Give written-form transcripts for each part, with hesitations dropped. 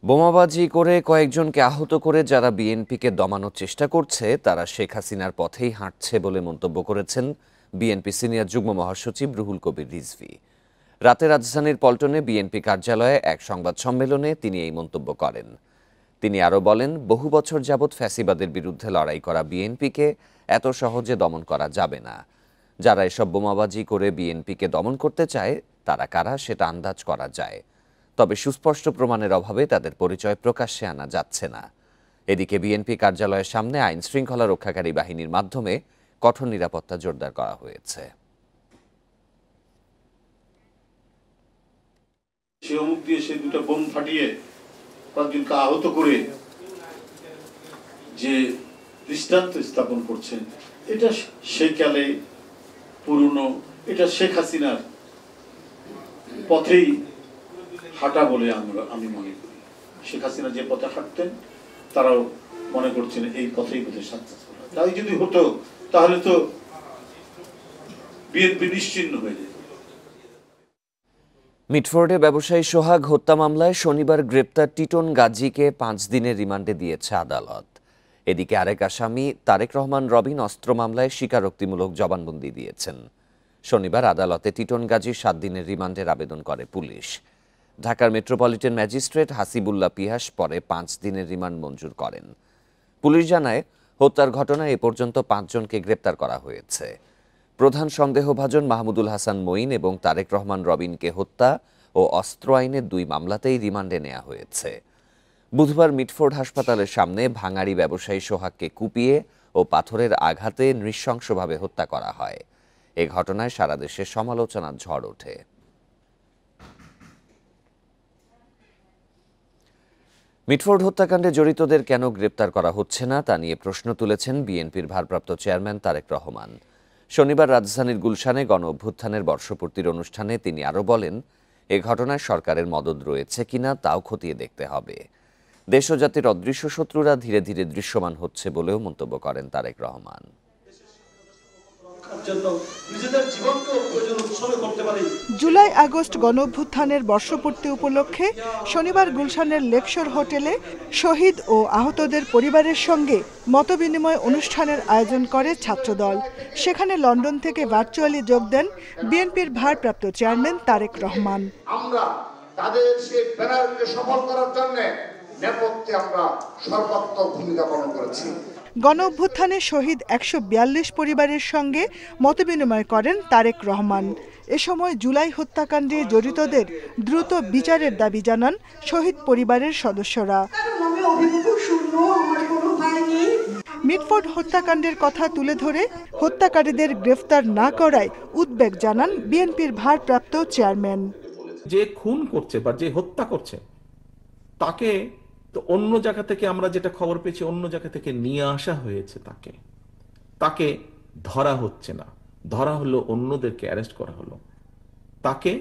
বোমাবাজি করে কয়েকজনকে আহত করে যারা বিএনপিকে দমানোর চেষ্টা করছে তারা শেখ হাসিনার পথেই হাঁটছে বলে মন্তব্য করেছেন বিএনপি সিনিয়র যুগ্ম মহাসচিব রুহুল কবির রিজভী। রাতে রাজধানীর পল্টনে বিএনপি কার্যালয়ে এক সংবাদ সম্মেলনে তিনি এই মন্তব্য করেন। তিনি আরও বলেন, বহু বছর যাবৎ ফ্যাসিবাদের বিরুদ্ধে লড়াই করা বিএনপিকে এত সহজে দমন করা যাবে না। যারা এসব বোমাবাজি করে বিএনপিকে দমন করতে চায় তারা কারা সেটা আন্দাজ করা যায়, তবে সুস্পষ্ট প্রমাণের অভাবে তাদের পরিচয় প্রকাশ্যে আনা যাচ্ছে না। এদিকে বিএনপি কার্যালয়ের সামনে আইন শৃঙ্খলা রক্ষাকারী বাহিনীর মাধ্যমে কঠোর নিরাপত্তা জোরদার করা হয়েছে। সে অমুক দিয়ে সে দুটো বোম ফাটিয়ে কয়েকজনকে আহত করে যে দৃষ্টান্ত স্থাপন করছেন, এটা সেকালে পুরনো, এটা শেখ হাসিনার পথেই হাঁটা বলে আমি মনে করি। শেখ হাসিনা যে পথে হাঁটতেন তারাও মনে করছেন এই পথেই বোধহয় সাকসেসফুল। তাই যদি হতো তাহলে তো বিএনপি নিশ্চিহ্ন হয়ে যেত। মিটফোর্ডে ব্যবসায়ী সোহাগ হত্যা মামলায় শনিবার গ্রেপ্তার টিটন গাজীকে 5 দিনের রিমান্ডে দিয়েছে আদালত। এদিকে আরেক আসামি তারেক রহমান রবিন অস্ত্র মামলায় স্বীকারোক্তিমূলক জবানবন্দি দিয়েছেন। শনিবার আদালতে টিটন গাজীর 7 দিনের রিমান্ডের আবেদন করে পুলিশ। ঢাকার মেট্রোপলিটন ম্যাজিস্ট্রেট হাসিবুল্লাহ পিয়াস পরে 5 দিনের রিমান্ড মঞ্জুর করেন। পুলিশ জানায়, হত্যার ঘটনায় এ পর্যন্ত 5 জনকে গ্রেপ্তার করা হয়েছে। প্রধান সন্দেহভাজন মাহমুদুল হাসান মঈন এবং তারেক রহমান রবিনকে হত্যা ও অস্ত্র আইনের 2 মামলাতেই রিমান্ডে নেওয়া হয়েছে। বুধবার মিটফোর্ড হাসপাতালের সামনে ভাঙাড়ি ব্যবসায়ী সোহাগকে কুপিয়ে ও পাথরের আঘাতে নৃশংসভাবে হত্যা করা হয়। এ ঘটনায় সারা দেশে সমালোচনার ঝড় ওঠে। মিটফোর্ড হত্যাকাণ্ডে জড়িতদের কেন গ্রেপ্তার করা হচ্ছে না তা নিয়ে প্রশ্ন তুলেছেন বিএনপির ভারপ্রাপ্ত চেয়ারম্যান তারেক রহমান। শনিবার রাজধানীর গুলশানে গণ অভ্যুত্থানের বর্ষপূর্তির অনুষ্ঠানে তিনি আরও বলেন, এ ঘটনায় সরকারের মদদ রয়েছে কিনা তাও খতিয়ে দেখতে হবে। দেশ ও জাতির অদৃশ্য শত্রুরা ধীরে ধীরে দৃশ্যমান হচ্ছে বলেও মন্তব্য করেন তারেক রহমান। জুলাই আগস্ট গণঅভ্যুত্থানের বর্ষপূর্তি উপলক্ষে শনিবার গুলশানের লেকশোর হোটেলে শহীদ ও আহতদের পরিবারের সঙ্গে মতবিনিময় অনুষ্ঠানের আয়োজন করে ছাত্রদল। সেখানে লন্ডন থেকে ভার্চুয়ালি যোগ দেন বিএনপির ভারপ্রাপ্ত চেয়ারম্যান তারেক রহমান। আমরা তাদের সেই ব্যানারকে সফল করার জন্য নেপথ্যে আমরা সর্বাত্মক ভূমিকা পালন করেছি। গণঅভ্যুত্থানে শহীদ 142 পরিবারের সঙ্গে মতবিনিময় করেন তারেক রহমান। এ সময় জুলাই হত্যাকাণ্ডে জড়িতদের দ্রুত বিচারের দাবি জানান শহীদ পরিবারের সদস্যরা। মিটফোর্ড হত্যাকাণ্ডের কথা তুলে ধরে হত্যাকারীদের গ্রেফতার না করায় উদ্বেগ জানান বিএনপির ভারপ্রাপ্ত চেয়ারম্যান। যে খুন করছে বা যে হত্যা করছে তাকে তো অন্য জায়গা থেকে, আমরা যেটা খবর পেয়েছি, অন্য জায়গা থেকে নিয়ে আসা হয়েছে, তাকে ধরা হচ্ছে না। ধরা হলো, অন্যদেরকে অ্যারেস্ট করা হলো, তাকে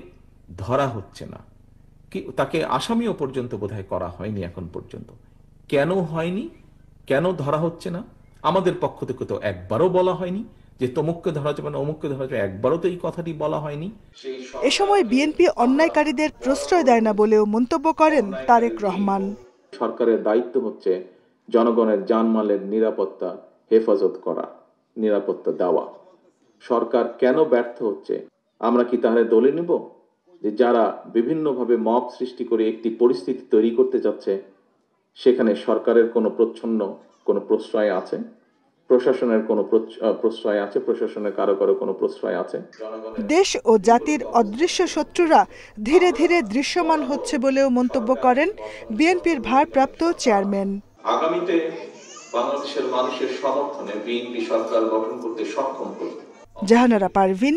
ধরা হচ্ছে না। কি তাকে আসামিও পর্যন্ত বোধহয় করা হয়নি এখন পর্যন্ত। কেন হয়নি, কেন ধরা হচ্ছে না? আমাদের পক্ষ থেকে তো একবারও বলা হয়নি যে তমুককে ধরা যাবে না, অমুককে ধরা যাবে, একবারও তো এই কথাটি বলা হয়নি। এ সময় বিএনপি অন্যায়কারীদের প্রশ্রয় দেয় না বলেও মন্তব্য করেন তারেক রহমান। সরকারের দায়িত্ব হচ্ছে জনগণের জানমালের নিরাপত্তা হেফাজত করা, নিরাপত্তা দেওয়া। সরকার কেন ব্যর্থ হচ্ছে? আমরা কি তাহলে দলে নিব যে যারা বিভিন্নভাবে মব সৃষ্টি করে একটি পরিস্থিতি তৈরি করতে যাচ্ছে, সেখানে সরকারের কোনো কোনো প্রশ্রয় আছে, প্রশাসনের কোনো প্রশ্রয় আছে, প্রশাসনের কারো কোনো প্রশ্রয় আছে? দেশ ও জাতির অদৃশ্য শত্রুরা ধীরে ধীরে দৃশ্যমান হচ্ছে বলেও মন্তব্য করেন বিএনপির ভারপ্রাপ্ত চেয়ারম্যান। আগামীতে বাংলাদেশের মানুষের সমর্থনে বিএনপি সরকার গঠন করতে সক্ষম হবে। Jahanara Parvin,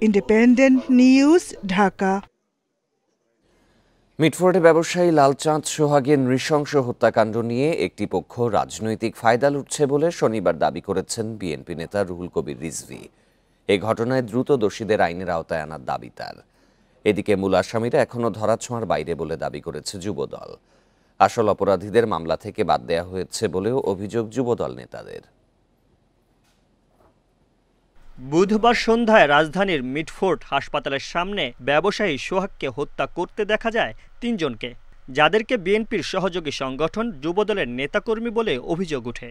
Independent News, Dhaka. মিটফোর্ডে ব্যবসায়ী লালচাঁদ সোহাগের নৃশংস হত্যাকাণ্ড নিয়ে একটি পক্ষ রাজনৈতিক ফায়দা লুটছে বলে শনিবার দাবি করেছেন বিএনপি নেতা রুহুল কবির রিজভী। এই ঘটনায় দ্রুত দোষীদের আইনের আওতায় আনার দাবি তার। এদিকে মূল আসামিরা এখনও ধরাছোঁয়ার বাইরে বলে দাবি করেছে যুবদল। আসল অপরাধীদের মামলা থেকে বাদ দেওয়া হয়েছে বলেও অভিযোগ যুবদল নেতাদের। বুধবার সন্ধ্যায় রাজধানীর মিটফোর্ড হাসপাতালের সামনে ব্যবসায়ী সোহাগকে হত্যা করতে দেখা যায় 3 জনকে। যাদেরকে বিএনপির সহযোগী সংগঠন যুবদলের নেতাকর্মী বলে অভিযোগ ওঠে।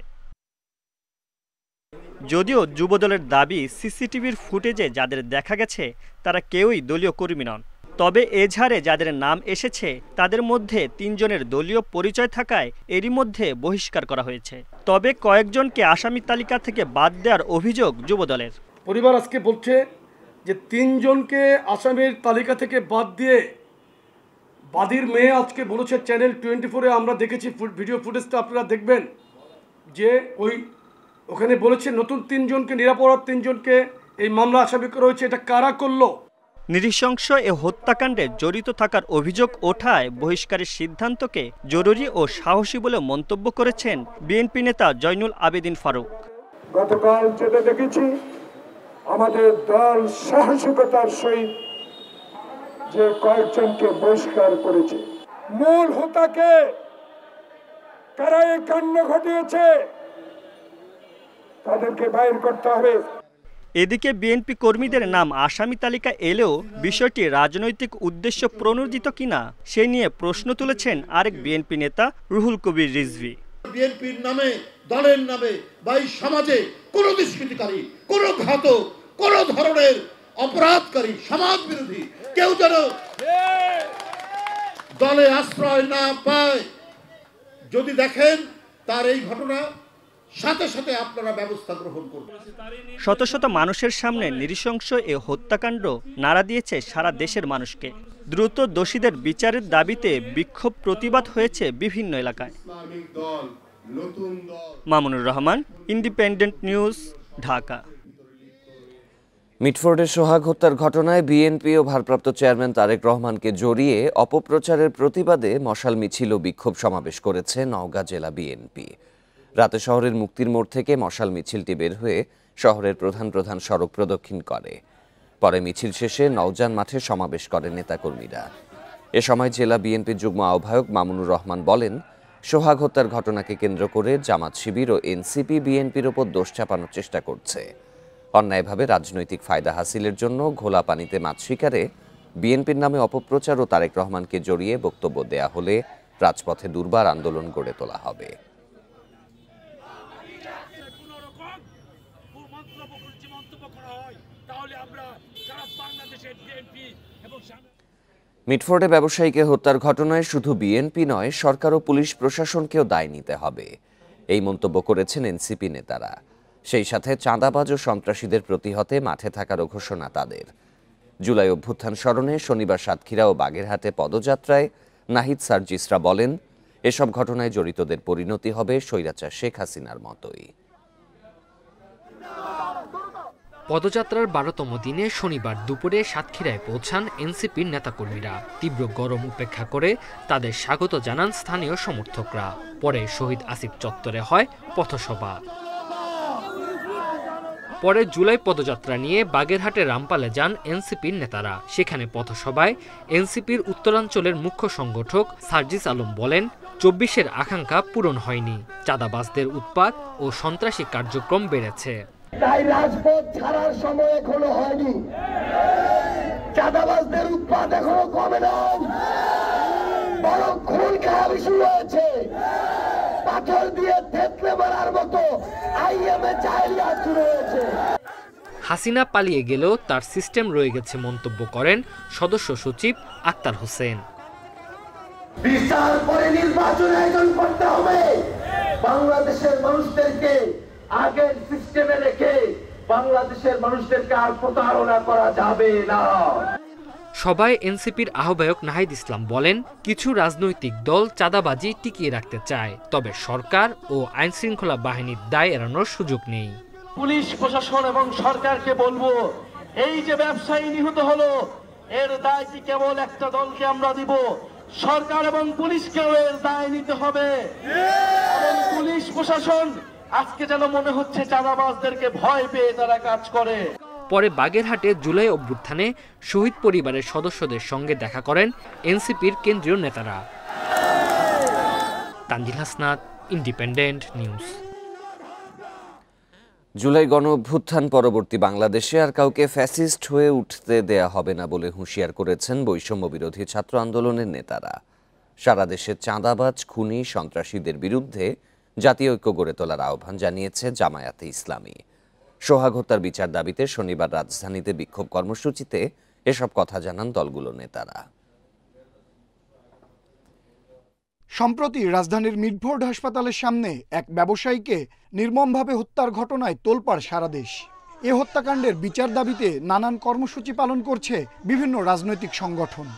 যদিও যুবদলের দাবি, সিসিটিভির ফুটেজে যাদের দেখা গেছে তারা কেউই দলীয় কর্মী নন। তবে এজাহারে যাদের নাম এসেছে তাদের মধ্যে ৩ জনের দলীয় পরিচয় থাকায় এরই মধ্যে বহিষ্কার করা হয়েছে। তবে কয়েকজনকে আসামি তালিকা থেকে বাদ দেওয়ার অভিযোগ যুবদলের। পরিবার আজকে বলছে যে ৩ জনকে আসামির তালিকা থেকে বাদ দিয়ে বাদীর মেয়ে আজকে বলেছে চ্যানেল 24-এ, আমরা দেখেছি ভিডিও ফুটেজটা, আপনারা দেখবেন যে ওখানে বলেছে নতুন ৩ জনকে, নিরাপরাধ ৩ জনকে এই মামলা আসামি করা হয়েছে। এটা কারা করলো? নৃশংস এ হত্যাকাণ্ডে জড়িত থাকার অভিযোগ ওঠায় বহিষ্কারের সিদ্ধান্তকে জরুরি ও সাহসী বলে মন্তব্য করেছেন বিএনপি নেতা জয়নুল আবেদিন ফারুক। গতকাল যেটা দেখেছি, আমাদের দল সাহসিকতার সহিত যে কয়েকজনকে বহিষ্কার করেছে। মূল হোতাকে কারা এই কাণ্ড ঘটিয়েছে তাদেরকে বাইর করতে হবে। এদিকে বিএনপি কর্মীদের নাম আসামি তালিকা এলেও বিষয়টি রাজনৈতিক উদ্দেশ্য প্রণোদিত কিনা সে নিয়ে প্রশ্ন তুলেছেন আরেক বিএনপি নেতা রুহুল কবির রিজভী। বিএনপির নামে, দলের নামে বা এই সমাজে কোনো দুষ্কৃতিকারী, কোনো ঘাতক, কোনো ধরনের অপরাধকারী, সমাজ বিরোধী কেউ যেন দলে আশ্রয় না পায়। যদি দেখেন তার এই ঘটনা, সাথে সাথে আপনারা ব্যবস্থা গ্রহণ করবেন। শত শত মানুষের সামনে নৃশংস এ হত্যাকাণ্ড নাড়া দিয়েছে সারা দেশের মানুষকে। দ্রুত দোষীদের বিচারের দাবিতে বিক্ষোভ প্রতিবাদ হয়েছে বিভিন্ন এলাকায়। Mamunur Rahman, Independent News, Dhaka. মিটফোর্ডের সোহাগ হত্যার ঘটনায় বিএনপি ও ভারপ্রাপ্ত চেয়ারম্যান তারেক রহমানকে জড়িয়ে অপপ্রচারের প্রতিবাদে মশাল মিছিল ও বিক্ষোভ সমাবেশ করেছে নওগাঁ জেলা বিএনপি। রাতে শহরের মুক্তির মোড় থেকে মশাল মিছিলটি বের হয়ে শহরের প্রধান প্রধান সড়ক প্রদক্ষিণ করে। পরে মিছিল শেষে নওজান মাঠে সমাবেশ করেন নেতাকর্মীরা। এ সময় জেলা বিএনপির যুগ্ম আহ্বায়ক মামুনুর রহমান বলেন, সোহাগ হত্যার ঘটনাকে কেন্দ্র করে জামাত শিবির ও এনসিপি বিএনপির ওপর দোষ চাপানোর চেষ্টা করছে। অন্যায়ভাবে রাজনৈতিক ফায়দা হাসিলের জন্য ঘোলা পানিতে মাছ শিকারে বিএনপির নামে অপপ্রচার ও তারেক রহমানকে জড়িয়ে বক্তব্য দেয়া হলে রাজপথে দুর্বার আন্দোলন গড়ে তোলা হবে। মিটফোর্ডে ব্যবসায়ীকে হত্যার ঘটনায় শুধু বিএনপি নয়, সরকার ও পুলিশ প্রশাসনকেও দায় নিতে হবে, এই মন্তব্য করেছেন এনসিপি নেতারা। সেই সাথে চাঁদাবাজ ও সন্ত্রাসীদের প্রতিহতে মাঠে থাকারও ঘোষণা তাদের। জুলাই অভ্যুত্থান স্মরণে শনিবার সাতক্ষীরা ও বাগেরহাটে পদযাত্রায় নাহিদ সার্জিসরা বলেন, এসব ঘটনায় জড়িতদের পরিণতি হবে স্বৈরাচার শেখ হাসিনার মতোই। পদযাত্রার 12তম দিনে শনিবার দুপুরে সাতক্ষীরায় পৌঁছান এনসিপির নেতাকর্মীরা। তীব্র গরম উপেক্ষা করে তাদের স্বাগত জানান স্থানীয় সমর্থকরা। পরে শহীদ আসিফ চত্বরে হয় পথসভা। পরে জুলাই পদযাত্রা নিয়ে বাগেরহাটের রামপালে যান এনসিপির নেতারা। সেখানে পথসভায় এনসিপির উত্তরাঞ্চলের মুখ্য সংগঠক সার্জিস আলম বলেন, 24-এর আকাঙ্ক্ষা পূরণ হয়নি, চাঁদাবাজদের উৎপাত ও সন্ত্রাসী কার্যক্রম বেড়েছে। তাই রাজপথ ছাড়ার সময় এখনো হয়নি, চাঁদাবাজদের উৎপাত এখনো কমে নাই, বরং খুন খারাপি শুরু হয়েছে। পাথর দিয়ে থেতলে মারার মতো আইএমএ জাহেলিয়াত শুরু হয়েছে। হাসিনা পালিয়ে গেলেও তার সিস্টেম রয়ে গেছে মন্তব্য করেন সদস্য সচিব আক্তার হোসেন। বিচার করে নির্বাচন আয়োজন করতে হবে। বাংলাদেশের মানুষদেরকে আগের সিস্টেমে রেখে বাংলাদেশের মানুষদেরকে আর প্রতারণা করা যাবে না। সভায় এনসিপির আহ্বায়ক নাহিদ ইসলাম বলেন, কিছু রাজনৈতিক দল চাঁদাবাজি টিকিয়ে রাখতে চায়, তবে সরকার ও আইনশৃঙ্খলা বাহিনীর দায় এড়ানোর সুযোগ নেই। পুলিশ প্রশাসন এবং সরকারকে বলবো, এই যে ব্যবসায়ী নিহত হলো, এর দায় কি কেবল একটা দলকে আমরা দিব? সরকার এবং পুলিশকেও এর দায় নিতে হবে। এবং পুলিশ প্রশাসন আজকে যেন মনে হচ্ছে চাঁদাবাজদেরকে ভয় পেয়ে তারা কাজ করে। পরে বাগেরহাটে জুলাই অভ্যুত্থানে শহীদ পরিবারের সদস্যদের সঙ্গে দেখা করেন এনসিপির কেন্দ্রীয় নেতারা। Tanjil Hasnat, Independent News. July গণ অভ্যুত্থান পরবর্তী বাংলাদেশে আর কাউকে ফ্যাসিস্ট হয়ে উঠতে দেয়া হবে না বলে হুঁশিয়ার করেছেন বৈষম্য বিরোধী ছাত্র আন্দোলনের নেতারা। সারা দেশে চাঁদাবাজ, খুনি, সন্ত্রাসীদের বিরুদ্ধে জাতীয় ঐক্য গড়ে তোলার আহ্বান জানিয়েছে জামায়াতে ইসলামী। সোহাগ হত্যার বিচার দাবিতে শনিবার রাজধানীতে বিক্ষোভ কর্মসূচিতে এসব কথা জানান দলগুলোর নেতারা। সম্প্রতি রাজধানীর মিডফোর্ড হাসপাতালের সামনে এক ব্যবসায়ীকে নির্মমভাবে হত্যার ঘটনায় তোলপাড় সারা দেশ। এ হত্যাকাণ্ডের বিচার দাবিতে নানান কর্মসূচি পালন করছে বিভিন্ন রাজনৈতিক সংগঠন।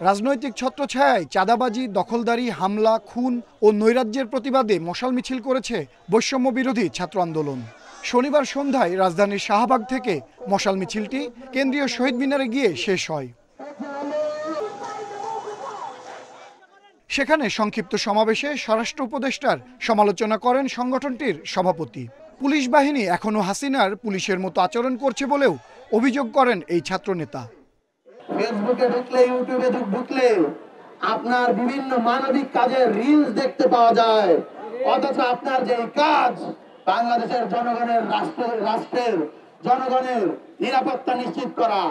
রাজনৈতিক ছত্রছায়ায় চাঁদাবাজি, দখলদারি, হামলা, খুন ও নৈরাজ্যের প্রতিবাদে মশাল মিছিল করেছে বৈষম্য বিরোধী ছাত্র আন্দোলন। শনিবার সন্ধ্যায় রাজধানীর শাহবাগ থেকে মশাল মিছিলটি কেন্দ্রীয় শহীদ মিনারে গিয়ে শেষ হয়। সেখানে সংক্ষিপ্ত সমাবেশে স্বরাষ্ট্র উপদেষ্টার সমালোচনা করেন সংগঠনটির সভাপতি। পুলিশ বাহিনী এখনো হাসিনার পুলিশের মতো আচরণ করছে বলেও অভিযোগ করেন এই ছাত্রনেতা। ফেসবুকে ঢুকলে, ইউটিউবে ঢুকলে আপনার বিভিন্ন মানবিক কাজের রিলস দেখতে পাওয়া যায়, অথচ আপনার যে কাজ বাংলাদেশের জনগণের রাষ্ট্রের জনগণের নিরাপত্তা নিশ্চিত করা,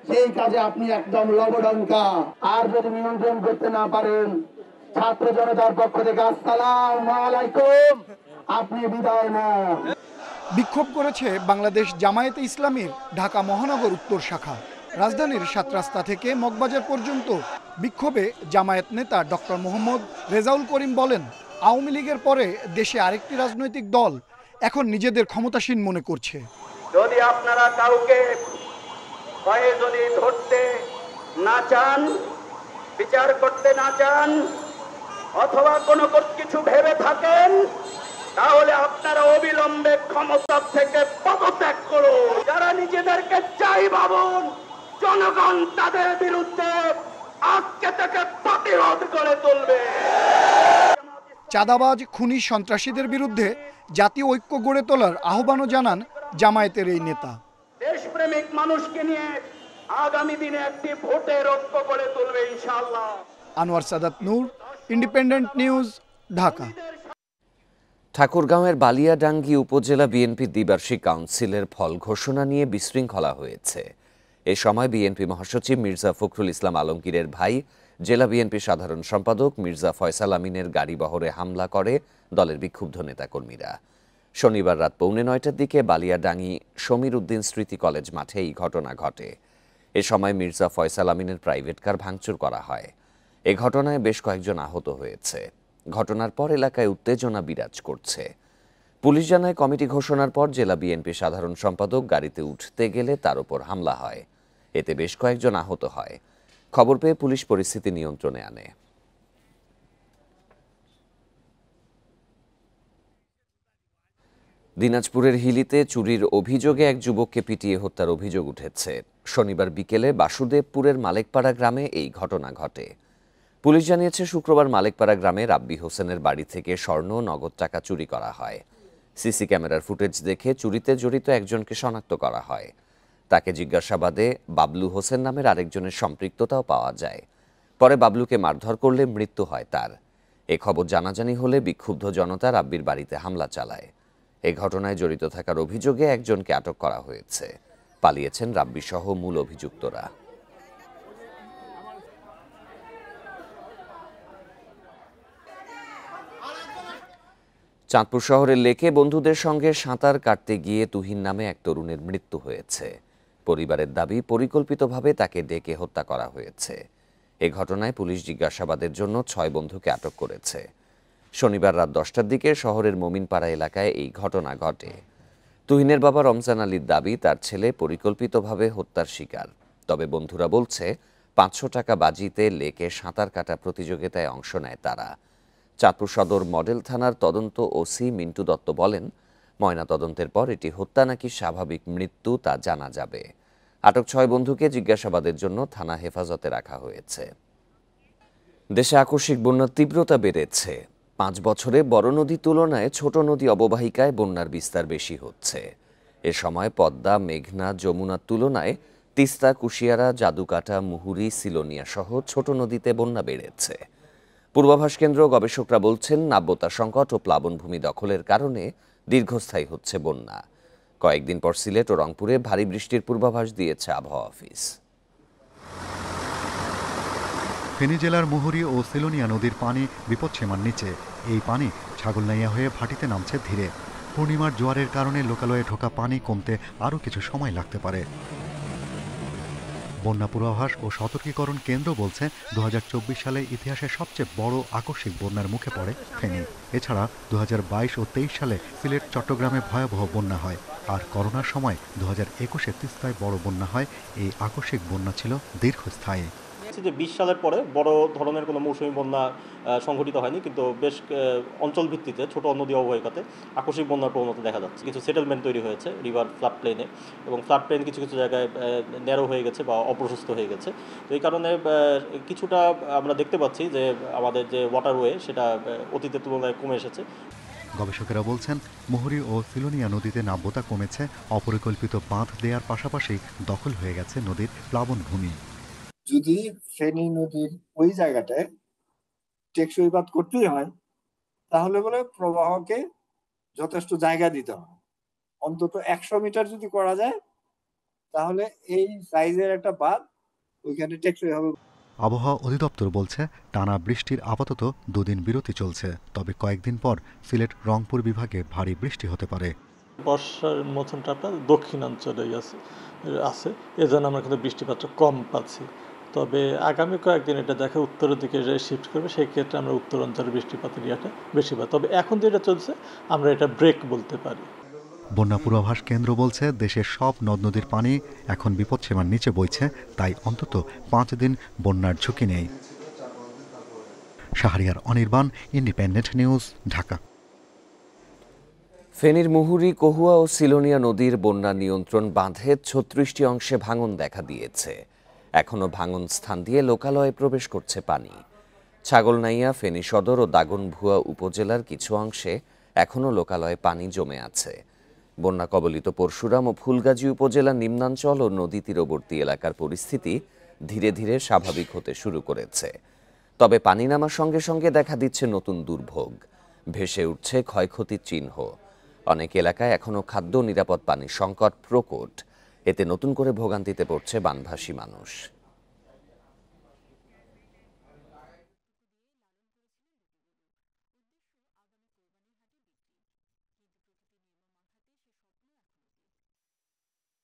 সেই কাজে আপনি একদম লবডঙ্কা। আর যদি নিয়ন্ত্রণ করতে না পারেন, ছাত্র জনতার পক্ষ থেকে আসসালামু আলাইকুম, আপনি বিদায় নেন। বিক্ষোভ করেছে বাংলাদেশ জামায়াতে ইসলামীর ঢাকা মহানগর উত্তর শাখা। রাজধানীর ৭ রাস্তা থেকে মগবাজার পর্যন্ত বিক্ষোভে জামায়াত নেতা ডক্টর মোহাম্মদ রেজাউল করিম বলেন, আওয়ামী লীগের পরে দেশে আরেকটি রাজনৈতিক দল এখন নিজেদের ক্ষমতাসীন মনে করছে। যদি আপনারা কাউকে ভয়ে যদি ধরতে না চান, বিচার করতে না চান, অথবা কোনো কিছু ভেবে থাকেন, তাহলে আপনারা অবিলম্বে ক্ষমতা থেকে পদত্যাগ করুন। যারা নিজেদেরকে চাই ভাবুন, জনগণ তাদের বিরুদ্ধে আজকে থেকে প্রতিরোধ করে তুলবে। চাঁদাবাজ, খুনি, সন্ত্রাসীদের বিরুদ্ধে জাতীয় ঐক্য গড়ে তোলার আহ্বানও জানান জামায়াতের এই নেতা। দেশপ্রেমিক মানুষকে নিয়ে আগামী দিনে একটি ভোটের ঐক্য গড়ে তুলবে ইনশাআল্লাহ। আনোয়ার সাদাত নূর, ইন্ডিপেন্ডেন্ট নিউজ, ঢাকা। ঠাকুরগাঁওয়ের বালিয়াডাঙ্গি উপজেলা বিএনপি দ্বিবার্ষিক কাউন্সিলের ফল ঘোষণা নিয়ে বিশৃঙ্খলা হয়েছে। এ সময় বিএনপি মহাসচিব মির্জা ফখরুল ইসলাম আলমগীরের ভাই, জেলা বিএনপি সাধারণ সম্পাদক মির্জা ফয়সাল আমিনের গাড়িবহরে হামলা করে দলের বিক্ষুব্ধ নেতাকর্মীরা। শনিবার রাত 8:45টার দিকে বালিয়াডাঙ্গি সমীর উদ্দিন স্মৃতি কলেজ মাঠে এই ঘটনা ঘটে। এ সময় মির্জা ফয়সাল আমিনের প্রাইভেট কার ভাঙচুর করা হয়। এ ঘটনায় বেশ কয়েকজন আহত হয়েছে। ঘটনার পর এলাকায় উত্তেজনা বিরাজ করছে। পুলিশ জানায়, কমিটি ঘোষণার পর জেলা বিএনপি সাধারণ সম্পাদক গাড়িতে উঠতে গেলে তার উপর হামলা হয়। এতে বেশ কয়েকজন আহত হয়। খবর পেয়ে পুলিশ পরিস্থিতি নিয়ন্ত্রণে আনে। দিনাজপুরের হিলিতে চুরির অভিযোগে এক যুবককে পিটিয়ে হত্যার অভিযোগ উঠেছে। শনিবার বিকেলে বাসুদেবপুরের মালেকপাড়া গ্রামে এই ঘটনা ঘটে। পুলিশ জানিয়েছে, শুক্রবার মালেকপাড়া গ্রামে রাব্বি হোসেনের বাড়ি থেকে স্বর্ণ, নগদ টাকা চুরি করা হয়। সিসি ক্যামেরার ফুটেজ দেখে চুরিতে জড়িত একজনকে শনাক্ত করা হয়। তাকে জিজ্ঞাসাবাদে বাবলু হোসেন নামের আরেকজনের সম্পৃক্ততাও পাওয়া যায়। পরে বাবলুকে মারধর করলে মৃত্যু হয় তার। এ খবর জানাজানি হলে বিক্ষুব্ধ জনতা রাব্বির বাড়িতে হামলা চালায়। এ ঘটনায় জড়িত থাকার অভিযোগে একজনকে আটক করা হয়েছে। পালিয়েছেন রাব্বি সহ মূল অভিযুক্তরা। চাঁদপুর শহরের লেকে বন্ধুদের সঙ্গে সাঁতার কাটতে গিয়ে তুহিন নামে এক তরুণের মৃত্যু হয়েছে। পরিবারের দাবি, পরিকল্পিতভাবে তাকে ডেকে হত্যা করা হয়েছে। এ ঘটনায় পুলিশ জিজ্ঞাসাবাদের জন্য 6 বন্ধুকে আটক করেছে। শনিবার রাত 10টার দিকে শহরের মমিনপাড়া এলাকায় এই ঘটনা ঘটে। তুহিনের বাবা রমজান আলীর দাবি, তার ছেলে পরিকল্পিতভাবে হত্যার শিকার। তবে বন্ধুরা বলছে, 500 টাকা বাজিতে লেকে সাঁতার কাটা প্রতিযোগিতায় অংশ নেয় তারা। চাঁদপুর সদর মডেল থানার তদন্ত ওসি মিন্টু দত্ত বলেন, ময়নাতদন্তের পর এটি হত্যা নাকি স্বাভাবিক মৃত্যু তা জানা যাবে। আটক 6 বন্ধুকে জিজ্ঞাসাবাদের জন্য থানা হেফাজতে রাখা হয়েছে। দেশে আকস্মিক বন্যার তীব্রতা বেড়েছে। 5 বছরে বড় নদী তুলনায় ছোট নদী অববাহিকায় বন্যার বিস্তার বেশি হচ্ছে। এ সময় পদ্মা, মেঘনা, যমুনার তুলনায় তিস্তা, কুশিয়ারা, জাদুকাটা, মুহুরী, সিলোনিয়া সহ ছোট নদীতে বন্যা বেড়েছে। পূর্বাভাস কেন্দ্র গবেষকরা বলছেন, নাব্যতা সংকট ও প্লাবনভূমি দখলের কারণে দীর্ঘস্থায়ী হচ্ছে বন্যা। কয়েকদিন পর সিলেট ও রংপুরে ভারী বৃষ্টির পূর্বাভাস দিয়েছে আবহাওয়া অফিস। ফেনী জেলার মুহুরী ও সিলোনিয়া নদীর পানি বিপদসীমার নিচে। এই পানি ছাগলনাইয়া হয়ে ভাটিতে নামছে ধীরে। পূর্ণিমার জোয়ারের কারণে লোকালয়ে ঢোকা পানি কমতে আরও কিছু সময় লাগতে পারে। বন্যা পূর্বাভাস ও সতর্কীকরণ কেন্দ্র বলছে 2024 সালে ইতিহাসের সবচেয়ে বড় আকস্মিক বন্যার মুখে পড়ে ফেনী। এছাড়া 2022 ও 23 সালে সিলেট, চট্টগ্রামে ভয়াবহ বন্যা হয়। আর করোনার সময় 2021-এ তিস্তায় বড় বন্যা হয়। এই আকস্মিক বন্যা ছিল দীর্ঘস্থায়ী। যে 20 সালের পরে বড় ধরনের কোনো মৌসুমী বন্যা সংঘটিত হয়নি, কিন্তু বেশ অঞ্চল ভিত্তিতে ছোট নদী অববাহিকাতে আকস্মিক বন্যার প্রবণতা দেখা যাচ্ছে। কিছু সেটেলমেন্ট তৈরি হয়েছে রিভার ফ্লাড প্লেনে, এবং ফ্লাড প্লেন কিছু কিছু জায়গায় ন্যারো হয়ে গেছে বা অপ্রশস্ত হয়ে গেছে। তো এই কারণে কিছুটা আমরা দেখতে পাচ্ছি যে আমাদের যে ওয়াটারওয়ে সেটা অতীতের তুলনায় কমে এসেছে। গবেষকেরা বলছেন, মুহুরী ও সিলোনিয়া নদীতে নাব্যতা কমেছে। অপরিকল্পিত বাঁধ দেওয়ার পাশাপাশি দখল হয়ে গেছে নদীর প্লাবন ভূমি। যদি ফেনী নদীর ওই জায়গাটায় টেকসই বাঁধ করতেই হয়, তাহলে বলে প্রবাহকে যথেষ্ট জায়গা দিতে হবে। অন্তত 100 মিটার যদি করা যায়, তাহলে এই সাইজের একটা বাঁধ ওইখানে টেকসই হবে। আবহাওয়া অধিদপ্তর বলছে, টানা বৃষ্টির আপাতত 2 দিন বিরতি চলছে। তবে কয়েকদিন পর সিলেট, রংপুর বিভাগে ভারী বৃষ্টি হতে পারে। বর্ষার মৌসুমটা আপনার দক্ষিণাঞ্চলেই আছে, এজন্য আমরা কিন্তু বৃষ্টিপাত কম পাচ্ছি। তবে আগামী কয়েকদিন এটা দেখা উত্তরের দিকে শিফট করবে, সেই ক্ষেত্রে আমরা উত্তর অঞ্চলের বৃষ্টিপাতের ইয়েটা বেশি পাই। তবে এখন যেটা চলছে আমরা এটা ব্রেক বলতে পারি। বন্যা পূর্বাভাস কেন্দ্র বলছে, দেশের সব নদ নদীর পানি এখন বিপদসীমার নিচে বইছে। তাই অন্তত 5 দিন বন্যার ঝুঁকি নেই। Shahriar Anirban, independent News, Dhaka. ফেনীর মুহুরী, কহুয়া ও সিলোনিয়া নদীর বন্যা নিয়ন্ত্রণ বাঁধের 36টি অংশে ভাঙন দেখা দিয়েছে। এখনও ভাঙন স্থান দিয়ে লোকালয়ে প্রবেশ করছে পানি। ছাগলনাইয়া, ফেনী সদর ও দাগনভূয়া উপজেলার কিছু অংশে এখনও লোকালয়ে পানি জমে আছে। বন্যা কবলিত পরশুরাম ও ফুলগাজী উপজেলার নিম্নাঞ্চল ও নদী তীরবর্তী এলাকার পরিস্থিতি ধীরে ধীরে স্বাভাবিক হতে শুরু করেছে। তবে পানি নামার সঙ্গে সঙ্গে দেখা দিচ্ছে নতুন দুর্ভোগ। ভেসে উঠছে ক্ষয়ক্ষতির চিহ্ন। অনেক এলাকায় এখনও খাদ্য নিরাপদ পানির সংকট প্রকট। এতে নতুন করে ভোগান্তিতে পড়ছে বানভাসী মানুষ।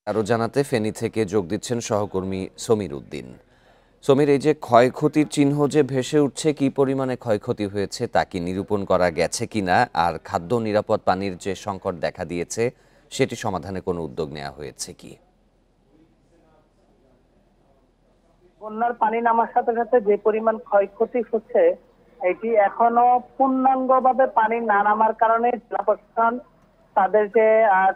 আরও জানাতে ফেনী থেকে যোগ দিচ্ছেন সহকর্মী সমীর উদ্দিন। সমীর, এই যে ক্ষয়ক্ষতির চিহ্ন যে ভেসে উঠছে, কি পরিমাণে ক্ষয়ক্ষতি হয়েছে তা কি নিরূপণ করা গেছে কিনা, আর খাদ্য নিরাপদ পানির যে সংকট দেখা দিয়েছে সেটি সমাধানে কোনো উদ্যোগ নেওয়া হয়েছে কি? বন্যার পানি নামার সাথে সাথে যে পরিমাণ ক্ষয়ক্ষতি হচ্ছে, এটি এখনো পূর্ণাঙ্গভাবে পানি না নামার কারণে জেলা প্রশাসন তাদের যে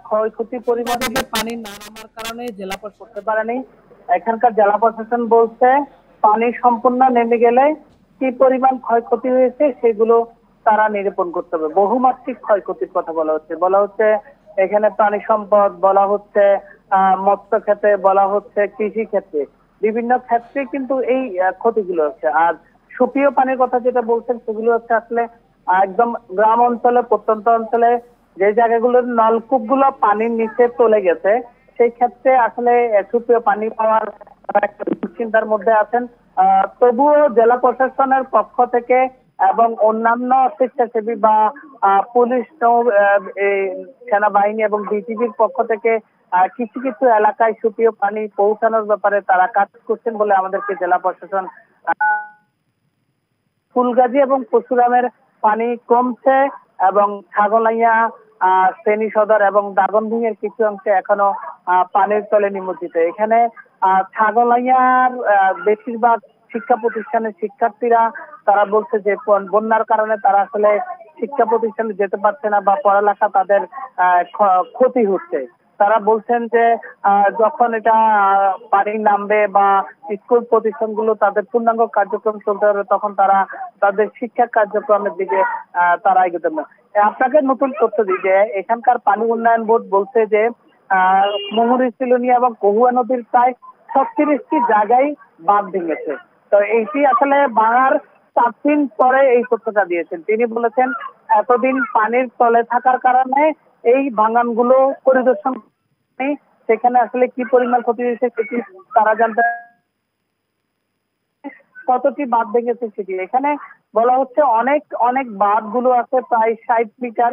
ক্ষয়ক্ষতি পরিমাণ পানি না নামার কারণে জেলা প্রশাসন করতে পারেনি। এখানকার জেলা প্রশাসন বলছে পানি সম্পূর্ণ নেমে গেলে কি পরিমাণ ক্ষয়ক্ষতি হয়েছে সেগুলো তারা নিরূপণ করতে হবে। বহুমাত্রিক ক্ষয়ক্ষতির কথা বলা হচ্ছে এখানে প্রাণী সম্পদ, বলা হচ্ছে মৎস্য ক্ষেত্রে, বলা হচ্ছে কৃষি ক্ষেত্রে, বিভিন্ন ক্ষেত্রে কিন্তু এই ক্ষতিগুলো হচ্ছে। আর সুপেয় পানির কথা যেটা বলছেন সেগুলো হচ্ছে আসলে একদম গ্রাম অঞ্চলে, প্রত্যন্ত অঞ্চলে যে জায়গাগুলোর নলকূপ গুলো পানির নিচে চলে গেছে, সেই ক্ষেত্রে আসলে সুপেয় পানি পাওয়ার একটা দুশ্চিন্তার মধ্যে আছেন। তবুও জেলা প্রশাসনের পক্ষ থেকে এবং অন্যান্য স্বেচ্ছাসেবী বা পুলিশ, সেনাবাহিনী এবং বিজিবির পক্ষ থেকে কিছু কিছু এলাকায় সুপেয় পানি পৌঁছানোর ব্যাপারে তারা কাজ করছেন বলে আমাদেরকে জেলা প্রশাসন। ফুলগাজী এবং পরশুরামের পানি কমছে এবং ছাগলাইয়া, ফেনী সদর এবং দাগনভূঞার কিছু অংশে এখনো পানির তলে নিমজ্জিত। এখানে ছাগলাইয়ার বেশিরভাগ শিক্ষা প্রতিষ্ঠানের শিক্ষার্থীরা তারা বলছে যে বন্যার কারণে তারা আসলে শিক্ষা প্রতিষ্ঠানে যেতে পারছে না বা পড়ালেখা তাদের ক্ষতি হচ্ছে। তারা বলছেন যে যখন এটা পানি নামবে বা স্কুল প্রতিষ্ঠানগুলো তাদের পূর্ণাঙ্গ কার্যক্রম চলতে হবে, তখন তারা তাদের শিক্ষা কার্যক্রমের দিকে তারা এগোতে না। আপনাকে নতুন তথ্য দিই যে এখানকার পানি উন্নয়ন বোর্ড বলছে যে মুহুরী, সিলোনিয়া এবং কহুয়া নদীর প্রায় 36টি জায়গায় বাঁধ ভেঙেছে। তো এইটি আসলে ভাঙার 4 দিন পরে এই তথ্যটা দিয়েছেন। তিনি বলেছেন এতদিন পানির তলে থাকার কারণে এই ভাঙনগুলো পরিদর্শন সেখানে আসলে কি পরিমাণ ক্ষতি হয়েছে সেটি তারা জানতে। কতটি বাঁধ ভেঙেছে সেটি। এখানে বলা হচ্ছে অনেক অনেক বাঁধগুলো আছে, প্রায় 60 মিটার,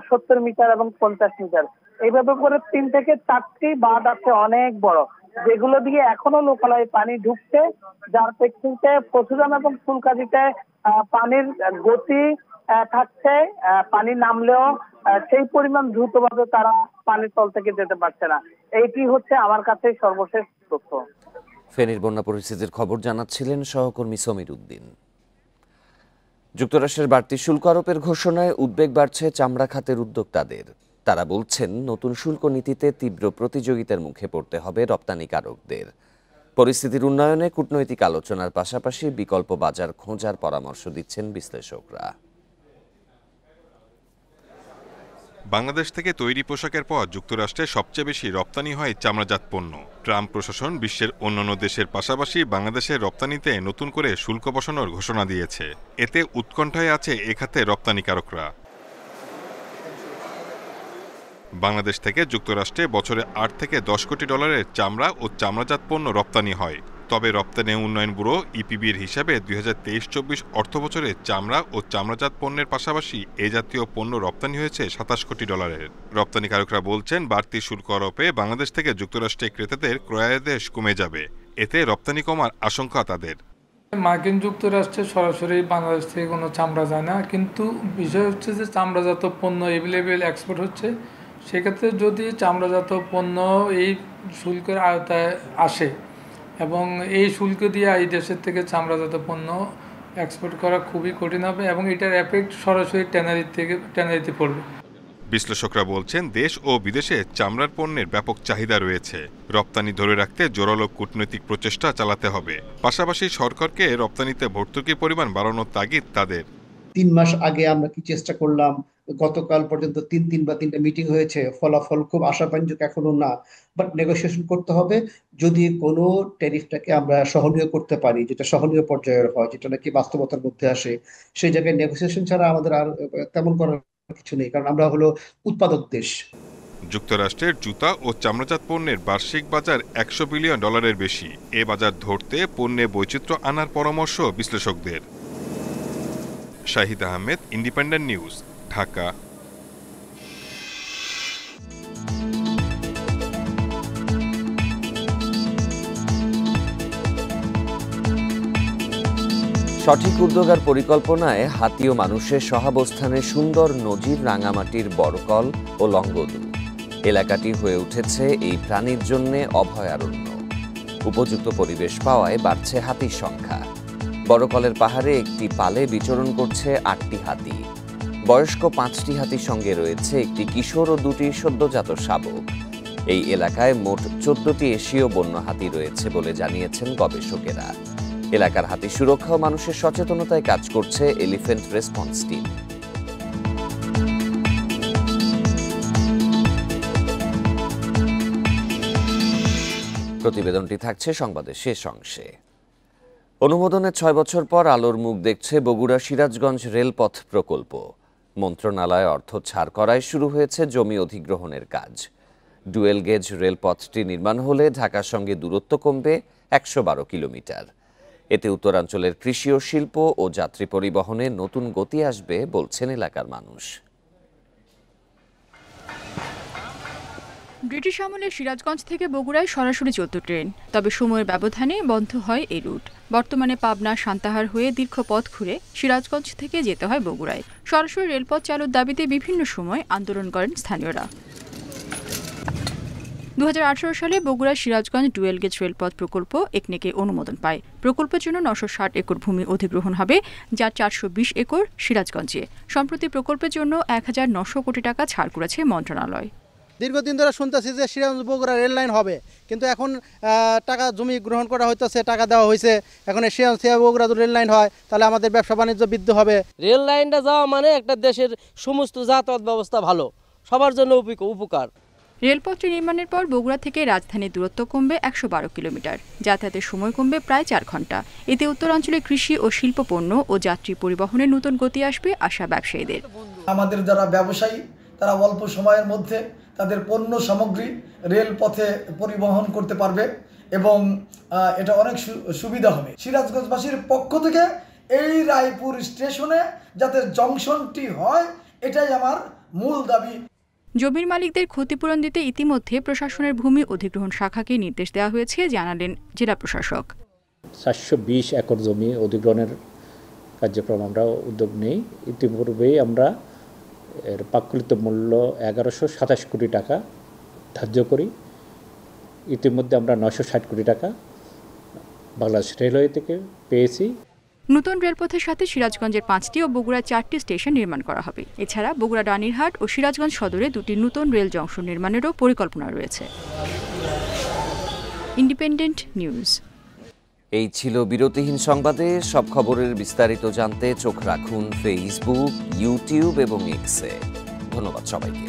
70 মিটার এবং 50 মিটার, এইভাবে করে 3 থেকে 4টি বাঁধ আছে অনেক বড়, যেগুলো দিয়ে এখনো লোকালয়ে পানি ঢুকছে, যার প্রেক্ষিতে পশুরাম এবং ফুলকাজিতে পানির গতি থাকছে। পানি নামলেও সেই পরিমাণ দ্রুতভাবে তারা পানির তল থেকে যেতে পারছে না। এইটি হচ্ছে আমার কাছে সর্বশেষ তথ্য। ফেনীর বন্যা পরিস্থিতির খবর জানাচ্ছিলেন সহকর্মী সমীর উদ্দিন। যুক্তরাষ্ট্রের বাড়তি শুল্ক আরোপের ঘোষণায় উদ্বেগ বাড়ছে চামড়া খাতের উদ্যোক্তাদের। তারা বলছেন নতুন শুল্ক নীতিতে তীব্র প্রতিযোগিতার মুখে পড়তে হবে রপ্তানিকারকদের। পরিস্থিতির উন্নয়নে কূটনৈতিক আলোচনার পাশাপাশি বিকল্প বাজার খোঁজার পরামর্শ দিচ্ছেন বিশ্লেষকরা। বাংলাদেশ থেকে তৈরি পোশাকের পর যুক্তরাষ্ট্রে সবচেয়ে বেশি রপ্তানি হয় চামড়াজাত পণ্য। ট্রাম্প প্রশাসন বিশ্বের অন্যান্য দেশের পাশাপাশি বাংলাদেশের রপ্তানিতে নতুন করে শুল্ক বসানোর ঘোষণা দিয়েছে। এতে উৎকণ্ঠায় আছে এ খাতে রপ্তানিকারকরা। বাংলাদেশ থেকে যুক্তরাষ্ট্রে বছরে 8 থেকে 10 কোটি ডলারের চামড়া ও চামড়াজাত পণ্য রপ্তানি হয়। তবে রপ্তানি উন্নয়ন ব্যুরো ইপিবির হিসাবে 2023-24 অর্থবছরে চামড়া ও চামড়াজাত পণ্যের পাশাপাশি এ জাতীয় পণ্য রপ্তানি হয়েছে 27 কোটি ডলারের। রপ্তানিকারকরা বলছেন বাড়তি শুল্ক আরোপে বাংলাদেশ থেকে যুক্তরাষ্ট্রে ক্রেতাদের ক্রয়াদেশ কমে যাবে। এতে রপ্তানি কমার আশঙ্কা তাদের। মার্কিন যুক্তরাষ্ট্রে সরাসরি বাংলাদেশ থেকে কোনো চামড়া যায় না, কিন্তু বিষয় হচ্ছে যে চামড়াজাত পণ্য এভেলেবেল এক্সপোর্ট হচ্ছে। সেক্ষেত্রে যদি চামড়াজাত পণ্য এই শুল্কের আওতায় আসে এবং এই শুল্ক দিয়ে এই দেশের থেকে চামড়াজাত পণ্য এক্সপোর্ট করা খুবই কঠিন হবে এবং এটার এফেক্ট সরাসরি ট্যানারিতে পড়বে। বিশ্লেষকরা বলছেন দেশ ও বিদেশে চামড়ার পণ্যের ব্যাপক চাহিদা রয়েছে। রপ্তানি ধরে রাখতে জোরালো কূটনৈতিক প্রচেষ্টা চালাতে হবে। পাশাপাশি সরকারকে রপ্তানিতে ভর্তুকির পরিমাণ বাড়ানোর তাগিদ তাদের। 3 মাস আগে আমরা কি চেষ্টা করলাম, গতকাল পর্যন্ত 3টা মিটিং হয়েছে, ফলাফল খুব আশাব্যঞ্জক এখনো না, বাট নেগোসিয়েশন করতে হবে। যদি কোনো ট্যারিফটাকে আমরা সহনীয় করতে পারি, যেটা সহনীয় পর্যায়ের হয়, যেটা নাকি বাস্তবতার মধ্যে আসে, সেই জায়গায় নেগোসিয়েশন ছাড়া আমাদের আর তেমন করার কিছু নেই, কারণ আমরা হলো উৎপাদক দেশ। যুক্তরাষ্ট্রের জুতা ও চামড়াজাত পণ্যের বার্ষিক বাজার $100 বিলিয়ন বেশি। এ বাজার ধরতে পণ্যে বৈচিত্র্য আনার পরামর্শ বিশ্লেষকদের। Shahid Ahmed, independent News, Dhaka. সঠিক উদ্যোগ আর পরিকল্পনায় হাতি ও মানুষের সহাবস্থানের সুন্দর নজির রাঙামাটির বড়কল ও লংগদু। এলাকাটি হয়ে উঠেছে এই প্রাণীর জন্য অভয়ারণ্য। উপযুক্ত পরিবেশ পাওয়ায় বাড়ছে হাতির সংখ্যা। বড়কলের পাহাড়ে একটি পালে বিচরণ করছে 8টি হাতি। বয়স্ক 5টি হাতির সঙ্গে রয়েছে একটি কিশোর ও 2টি সদ্যজাত শাবক। এই এলাকায় মোট 14টি এশীয় বন্য হাতি রয়েছে বলে জানিয়েছেন গবেষকেরা। এলাকার হাতি সুরক্ষা ও মানুষের সচেতনতায় কাজ করছে এলিফ্যান্ট রেসপন্স টিম। প্রতিবেদনটি থাকছে সংবাদের শেষ অংশে। অনুমোদনের 6 বছর পর আলোর মুখ দেখছে বগুড়া সিরাজগঞ্জ রেলপথ প্রকল্প। মন্ত্রণালয় অর্থ ছাড় করায় শুরু হয়েছে জমি অধিগ্রহণের কাজ। ডুয়েল গেজ রেলপথটি নির্মাণ হলে ঢাকার সঙ্গে দূরত্ব কমবে 112 কিলোমিটার। এতে উত্তরাঞ্চলের কৃষি ও শিল্প ও যাত্রী পরিবহনে নতুন গতি আসবে বলছেন এলাকার মানুষ। ব্রিটিশ আমলে সিরাজগঞ্জ থেকে বগুড়ায় সরাসরি চলত ট্রেন, তবে সময়ের ব্যবধানে বন্ধ হয় এই রুট। বর্তমানে পাবনা সান্তাহার হয়ে দীর্ঘ পথ ঘুরে সিরাজগঞ্জ থেকে যেতে হয় বগুড়ায়। সরাসরি রেলপথ চালুর দাবিতে বিভিন্ন সময় আন্দোলন করেন স্থানীয়রা। 2018 সালে বগুড়া সিরাজগঞ্জ ডুয়েল গেজ রেলপথ প্রকল্প একনেকে অনুমোদন পায়। প্রকল্পের জন্য 960 একর ভূমি অধিগ্রহণ হবে, যা 420 একর সিরাজগঞ্জে। সম্প্রতি প্রকল্পের জন্য 1900 কোটি টাকা ছাড় করেছে মন্ত্রণালয়। দীর্ঘদিন ধরে শুনতেছি যে সিরাজগঞ্জ বগুড়া রেল লাইন হবে, কিন্তু এখন টাকা জমি গ্রহণ করা হইতেছে, টাকা দেওয়া হয়েছে। এখন সিরাজগঞ্জ থেকে বগুড়া রেল লাইন হয়, তাহলে আমাদের ব্যবসা বাণিজ্য বৃদ্ধি হবে। রেল লাইনটা যাওয়া মানে একটা দেশের সমস্ত যাতায়াত ব্যবস্থা ভালো, সবার জন্য উপকার। রেলপথটি নির্মাণের পর বগুড়া থেকে রাজধানীর দূরত্ব কমবে 112 কিলোমিটার। যাতায়াতের সময় কমবে প্রায় 4 ঘন্টা। এতে উত্তরাঞ্চলে কৃষি ও শিল্প পণ্য ও যাত্রী পরিবহনে নতুন গতি আসবে আশা ব্যবসায়ীদের। আমাদের যারা ব্যবসায়ী তারা অল্প সময়ের মধ্যে তাদের পণ্য সামগ্রী রেলপথে পরিবহন করতে পারবে এবং এটা অনেক সুবিধা হবে। সিরাজগঞ্জবাসীর পক্ষ থেকে এই রায়পুর স্টেশনে যাতে জংশনটি হয়, এটাই আমার মূল দাবি। জমির মালিকদের ক্ষতিপূরণ দিতে ইতিমধ্যে প্রশাসনের ভূমি অধিগ্রহণ শাখাকে নির্দেশ দেওয়া হয়েছে, জানালেন জেলা প্রশাসক। 720 একর জমি অধিগ্রহণের কার্যক্রম আমরা উদ্যোগ নেই। ইতিপূর্বেই আমরা এর প্রাকৃত মূল্য 1127 কোটি টাকা ধার্য করি। ইতিমধ্যে আমরা 960 কোটি টাকা বাংলাদেশ রেলওয়ে থেকে পেয়েছি। নতুন রেলপথের সাথে সিরাজগঞ্জের 5টি ও বগুড়ার 4টি স্টেশন নির্মাণ করা হবে। এছাড়া বগুড়া ডানিরহাট ও সিরাজগঞ্জ সদরে 2টি নতুন রেল জংশন নির্মাণেরও পরিকল্পনা রয়েছে। Independent news. এই ছিল বিরতিহীন সংবাদে। সব খবরের বিস্তারিত জানতে চোখ রাখুন ফেসবুক, ইউটিউব এবং এক্সে। ধন্যবাদ সবাইকে।